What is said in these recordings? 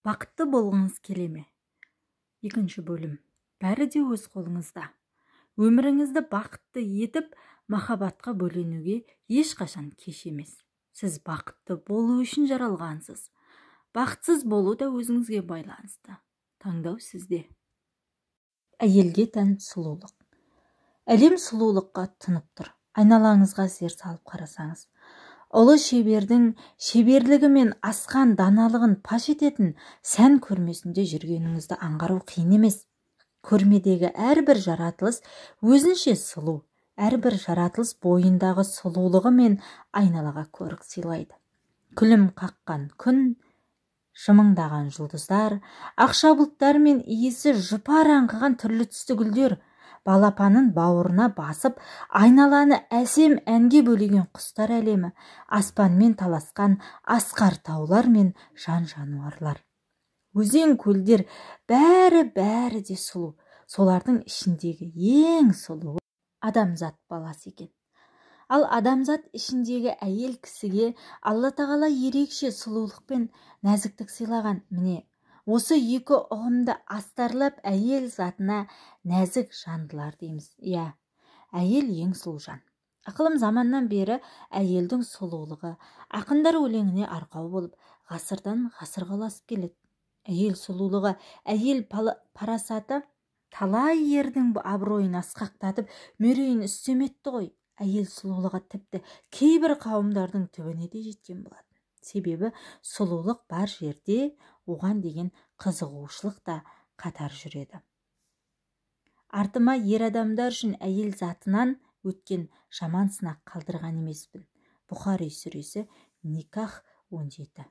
Бақытты болғыңыз келе ме? Екінші бөлім. Бәрі де өз қолыңызда. Өміріңізді бақытты етіп, махаббатқа бөленуге ешқашан кеш емес. Сіз бақытты болу үшін жаралғансыз. Бақытсыз болу да өзіңізге байланысты. Таңдау сізде. Әйелге тән сұлулық. Әлем сұлулыққа тұнып тұр. Айналаңызға зер салып қарасаңыз. Ұлы шебердің шеберлігімен асқан даналығын паш ететін сән көрмесінде жүргеніңізді аңғару қиын емес. Көрмедегі әрбір жаратылыс өзінше сұлу, әрбір жаратылыс бойындағы сұлулығы мен айналаға көрік сыйлайды. Күлім қаққан күн, жымыңдаған жұлдыздар, ақша бұлттар мен иісі жұпар аңқыған түрлі түсті гүлдер, балапанын бауырына басып, айналаны әсем әнге бөлеген құстар әлемі, аспанмен таласқан асқар таулар мен жан жануарлар. Өзен, көлдер, бәрі де сұлу. Солардың ішіндегі ең сұлуы адамзат баласы екен. Ал адамзат ішіндегі әйел кісіге Алла тағала ерекше сұлулық пен нәзіктік сыйлаған. Міне, осы екі ұғымды астарлап әйел затына нәзік жандылар дейміз. Әйел ең сұлу жан. Ақылым заманнан бері әйелдің сұлулығы ақындар өлеңіне арқау болып, ғасырдан ғасырға ұласып келеді. Әйел сұлулығы, әйел парасаты талай ердің абыройын асқақтатып, мерейін үстем етті ғой. Әйел сұлулығы тіпті кейбір қауымдардың түбіне де жеткен болады. Себебі сұлулық бар жерде оған деген қызығушылық та қатар жүреді. Артыма ер адамдар үшін әйел затынан өткен жаман сынақ қалдырған емеспін. Бұхари сүресі Никах 17.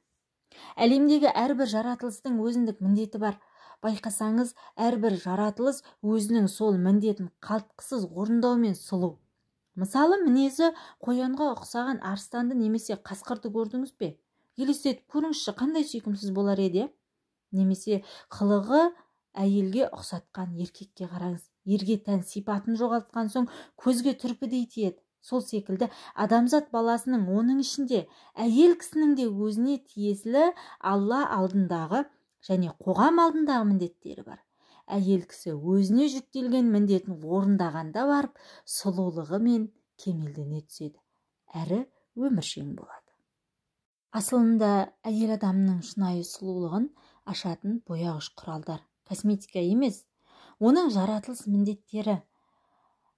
Әлемдегі әрбір жаратылыстың өзіндік міндеті бар. Байқасаңыз, әрбір жаратылыс өзінің сол міндетін қалтқысыз орындаумен сұлу. Мысалы, мінезі қоянға ұқсаған арыстанды немесе қасқырды көрдіңіз бе? Елестетіп көріңізші, қандай сүйкімсіз болар еді? Немесе қылығы әйелге ұқсатқан еркекке қараңыз. Ерге тән сипатын жоғалтқан соң көзге түрпідей тиеді. Сол секілді адамзат баласының, оның ішінде әйел кісінің де өзіне тиесілі Алла алдындағы және қоғам алдындағы міндеттері бар. Әйел кісі өзіне жүктелген міндетін орындағанда барып, сұлулығы мен кемелдене түседі, әрі өміршең болады. Асылында әйел адамның шынайы сұлулығын ашатын бояғыш құралдар, косметика емес, оның жаратылыс міндеттері.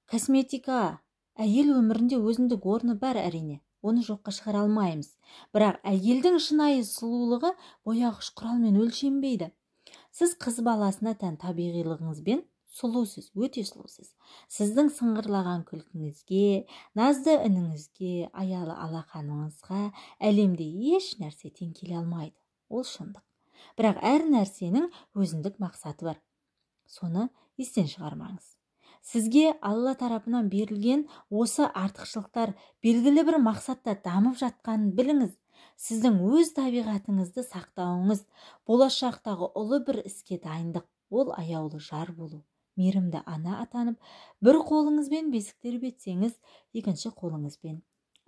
Косметика әйел өмірінде өзіндік орны бар әрине, оны жоққа шығара алмаймыз. Бірақ әйелдің шынайы сұлулығы бояғыш құралмен өлшенбейді. Сіз қыз баласына тән табиғилығыңызбен сұлусыз, өте сұлусыз. Сіздің сыңғырлаған күлкіңізге, назды үніңізге, аялы алақаныңызға әлемде еш нәрсе тең келе алмайды. Ол шындық. Бірақ әр нәрсенің өзіндік мақсаты бар. Соны естен шығармаңыз. Сізге Алла тарапынан берілген осы артықшылықтар белгілі бір мақсатта дамып жатқанын біліңіз. Сіздің өз табиғатыңызды сақтауыңыз, болашақтағы ұлы бір іске дайындық, ол аяулы жар болу, мейірімді ана атанып, бір қолыңызбен бесік тербетсеңіз, екінші қолыңызбен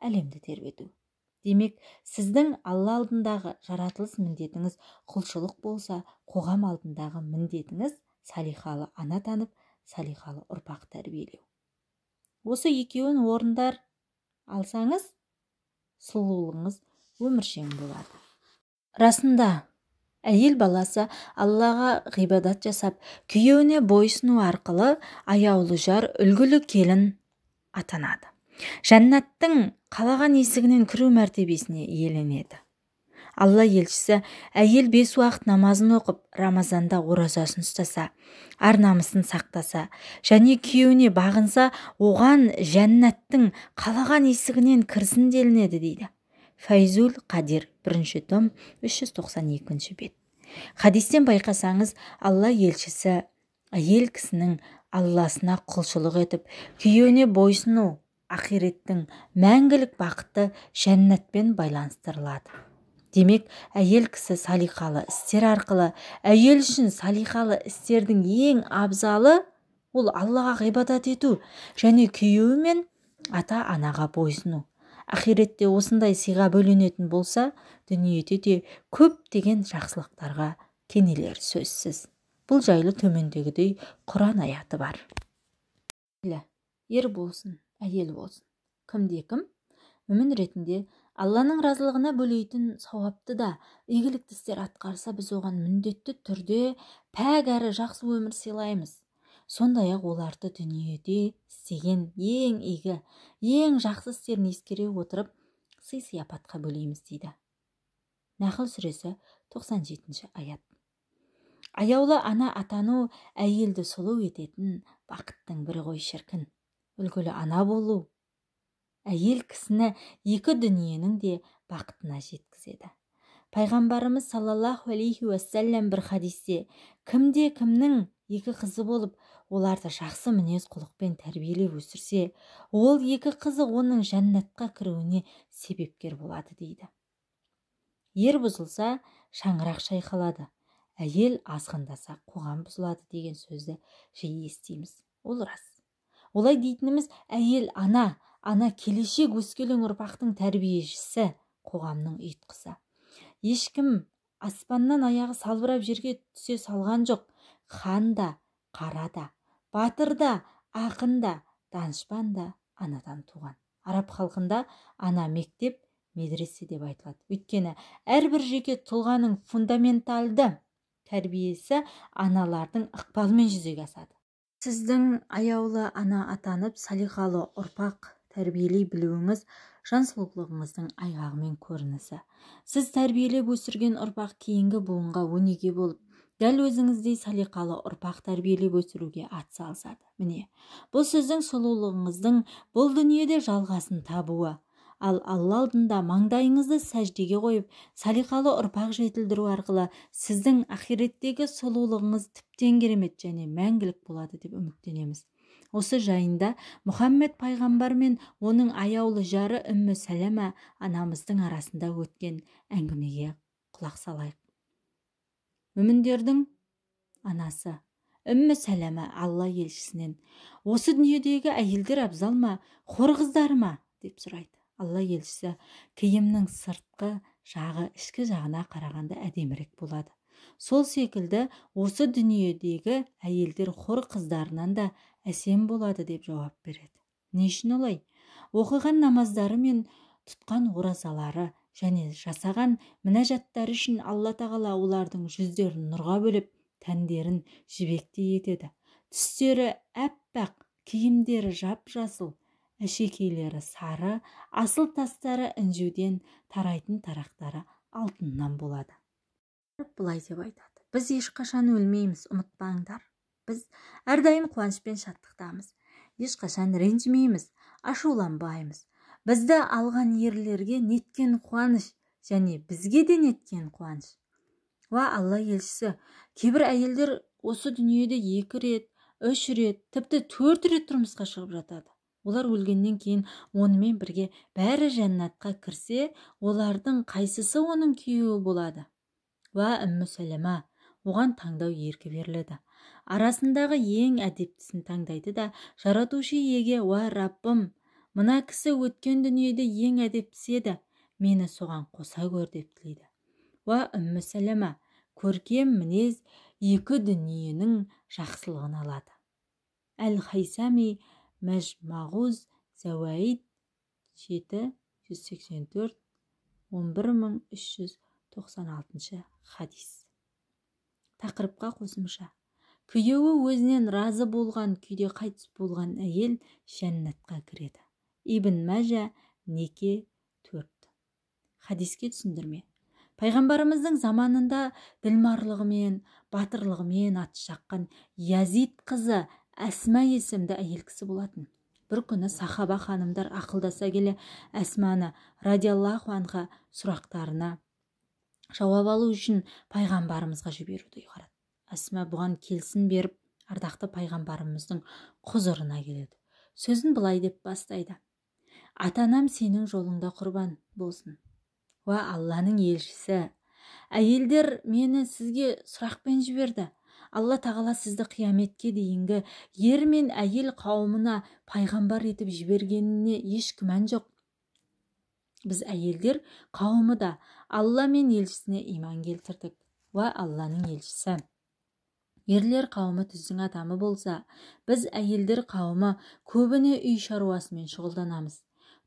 әлемді тербету. Демек, сіздің Алла алдындағы жаратылыс міндетіңіз құлшылық болса, қоғам алдындағы міндетіңіз салихалы ана танып, салихалы ұрпақ тәрбиелеу. Осы екеуін орындар алсаңыз, сұлулығыңыз өміршең болады. Расында, әйел баласы Аллаға ғибадат жасап, күйеуіне бойсыну арқылы аяулы жар, үлгілі келін атанады. Жәннаттың қалаған есігінен кіру мәртебесіне иеленеді. Алла елшісі әйел 5 уақыт намазын оқып, Рамазанда оразасын ұстаса, ар намысын сақтаса, және күйеуіне бағынса, оған жәннаттың қалаған есігінен кірсін делінеді дейді. Файзул Қадир, 1 том, 392 бет. Хадистен байқасаңыз, Алла елшісі әйел кісінің Алласына құлшылық етіп, күйеуіне бойсыну ақиреттің мәңгілік бақыты жәннатпен байланыстырылады. Демек, әйел кісі салихалы істер арқылы, әйел үшін салихалы істердің ең абзалы ол Аллаға ғибадат ету және күйеуі мен ата-анаға бойсыну. Ақиретте осындай сыйға бөленетін болса, дүниеде де көптеген жақсылықтарға кенелер сөзсіз. Бұл жайлы төмендегідей Құран аяты бар. Ер болсын, әйел болсын. Кімде-кім мүмін ретінде Алланың разылығына бөлейтін сауапты да игілікті істер атқарса, біз оған міндетті түрде пәк әрі жақсы өмір сыйлаймыз. Сондай-ақ оларды дүниеде істеген ең игі, ең жақсы істерін ескере отырып, сый-сияпатқа бөлейміз дейді. Нәхл сүресі 97 аят. Аяулы ана атану әйелді сұлу ететін бақыттың бірі ғой шіркін. Үлгілі ана болу әйел кісіні екі дүниенің де бақытына жеткізеді. Пайғамбарымыз саллаллаху алейхи уассалям бір хадисте, кімде кімнің екі қызы болып, оларды жақсы мінез құлықпен тәрбиелеп өсірсе, ол екі қызы оның жәннатқа кіруіне себепкер болады дейді. Ер бұзылса, шаңырақ шайқалады, әйел азғындаса, қоғам бұзылады деген сөзді жиі естиміз. Ол рас. Олай дейтініміз, әйел ана келешек өскелең ұрпақтың тәрбиешісі, қоғамның ұйытқысы. Ешкім аспаннан аяғы салбырап жерге түсе салған жоқ. Хан да, қара да, батыр да, ақын да, данышпан да анадан туған. Араб халқында ана мектеп, медресе деп айтылады. Өйткені әрбір жеке тұлғаның фундаменталды тәрбиесі аналардың ықпалымен жүзеге асады. Сіздің аяулы ана атанып, салиқалы ұрпақ тәрбиелей білуіңіз жан сұлулығыңыздың айғағымен көрінісі. Сіз тәрбиелеп өсірген ұрпақ кейінгі буынға өнеге болып, дәл өзіңіздей салиқалы ұрпақ тәрбиелеп өсіруге атсалысады. Міне, бұл сіздің сұлулығыңыздың бұл дүниеде жалғасын табуы. Ал Алла алдында маңдайыңызды сәждеге қойып, салиқалы ұрпақ жетілдіру арқылы сіздің ақиреттегі сұлулығыңыз тіптен керемет және мәңгілік болады деп үміттенеміз. Осы жайында Мұхаммед пайғамбар мен оның аяулы жары Үммі Сәләмә анамыздың арасында өткен әңгімеге құлақ салайық. Мүміндердің анасы Үммі Сәләмә Алла елшісінен, осы дүниедегі әйелдер абзал ма, хор қыздар ма деп сұрайды. Алла елшісі, киімнің сыртқы жағы ішкі жағына қарағанда әдемірек болады. Сол секілді осы дүниедегі әйелдер хор қыздарынан да әсем болады деп жауап береді. Не үшін олай? Оқыған намаздары мен тұтқан оразалары және жасаған мінәжаттары үшін Алла тағала олардың жүздерін нұрға бөліп, тәндерін жібектей етеді. Түстері әппақ, киімдері жап-жасыл, әшекейлері сары, асыл тастары інжуден, тарайтын тарақтары алтыннан болады. Бұлай деп айтады: біз ешқашан өлмейміз, ұмытпаңдар. Біз әрдайым қуаныш пен шаттықтамыз. Ешқашан ренжімейміз, ашуланбаймыз. Бізді алған ерлерге неткен қуаныш және бізге де неткен қуаныш. Ва Алла елшісі, кейбір әйелдер осы дүниеде 2 рет, 3 рет, тіпті 4 рет тұрмысқа шығып жатады. Олар өлгеннен кейін онымен бірге бәрі жәннатқа кірсе, олардың қайсысы оның күйеуі болады? Ва Үммі Сәләмә, оған таңдау еркі беріледі. Арасындағы ең әдептісін таңдайды да, жаратушы иеге: ва Раббым, мына кісі өткен дүниеде ең әдептісі еді, мені соған қоса көр деп тілейді. Ва Үммі Сәләмә, көркем мінез екі дүниенің жақсылығын алады. Әл-Хайсами Мәжмағуз Зауаид 7-184 11396 хадис. Тақырыпқа қосымша: күйеуі өзінен разы болған күйде қайтыс болған әйел жәннатқа кіреді. Ибн Мәжә Неке 4. Хадиске түсіндірме: Пайғамбарымыздың заманында ділмарлығымен, батырлығымен аты шыққан Язид қызы Әсма есімді әйел кісі болатын. Бір күні сахаба ханымдар ақылдаса келе Әсманы радиаллаху анха сұрақтарына жауап алу үшін пайғамбарымызға жіберуді ұйғарады. Әсма бұған келісім беріп, ардақты пайғамбарымыздың құзырына келеді. Сөзін былай деп бастайды: ата-анам сенің жолыңда құрбан болсын. Ва Алланың елшісі, әйелдер мені сізге сұрақпен жіберді. Алла тағала сізді қияметке дейінгі ер мен әйел қауымына пайғамбар етіп жібергеніне еш күмән жоқ. Біз әйелдер қауымы да Алла мен елшісіне иман келтірдік. уа Алланың елшісі. Ерлер қауымы түздің адамы болса, біз әйелдер қауымы көбіне үй шаруасымен шұғылданамыз.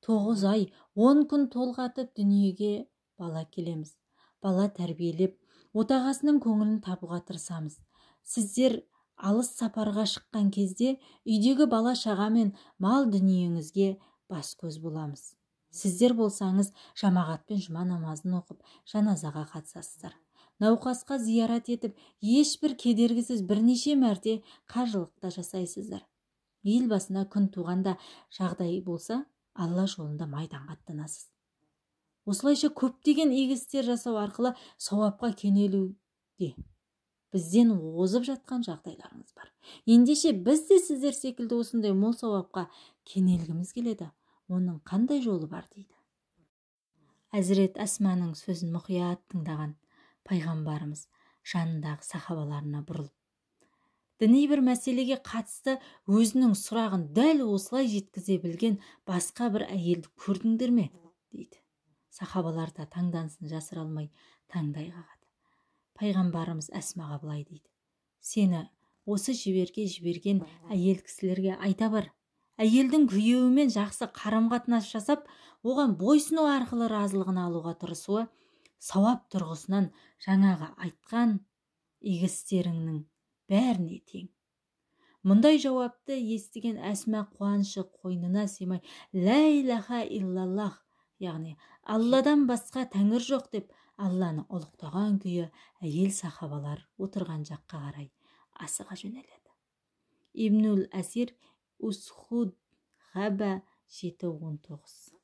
9 ай, 10 күн толғатып дүниеге бала келеміз. Бала тәрбиелеп, отағасының көңілін табуға тырысамыз. Сіздер алыс сапарға шыққан кезде үйдегі бала шағамен мал дүниеңізге бас көз боламыз. Сіздер болсаңыз жамағатпен жұма намазын оқып, жаназаға қатысасыздар. Науқасқа зиярат етіп, ешбір кедергісіз бірнеше мәрте қажылықта жасайсыздар. Ел басына күн туғанда жағдай болса, Алла жолында майданға аттанасыз. Осылайша көптеген игі істер жасау арқылы сауапқа кенелуде бізден озып жатқан жағдайларыңыз бар. Ендеше біз де сіздер секілді осындай мол сауапқа кенелгіміз келеді. Оның қандай жолы бар дейді. Әзірет Асманың сөзін мұқият тыңдаған пайғамбарымыз жанындағы сахабаларына бұрылып, діни бір мәселеге қатысты өзінің сұрағын дәл осылай жеткізе білген басқа бір әйелді көрдіңдер ме? дейді. Сахабалар да таңданысын жасыра алмай таңдай қағады. Пайғамбарымыз Әсмаға былай дейді: сені осы жіберге жіберген әйел кісілерге айта бар. Әйелдің күйеуімен жақсы қарым-қатынас жасап, оған бойсыну арқылы разылығын алуға тырысуы сауап тұрғысынан жаңағы айтқан игі істеріңнің бәріне тең. Мұндай жауапты естіген Әсма қуанышы қойнына сыймай, лә илаха иллаллах, яғни Алладан басқа тәңір жоқ деп Алланы ұлықтаған күйі әйел сахабалар отырған жаққа қарай асыға жөнеледі. Ибнул Асир Усхуд Ғаба 7-19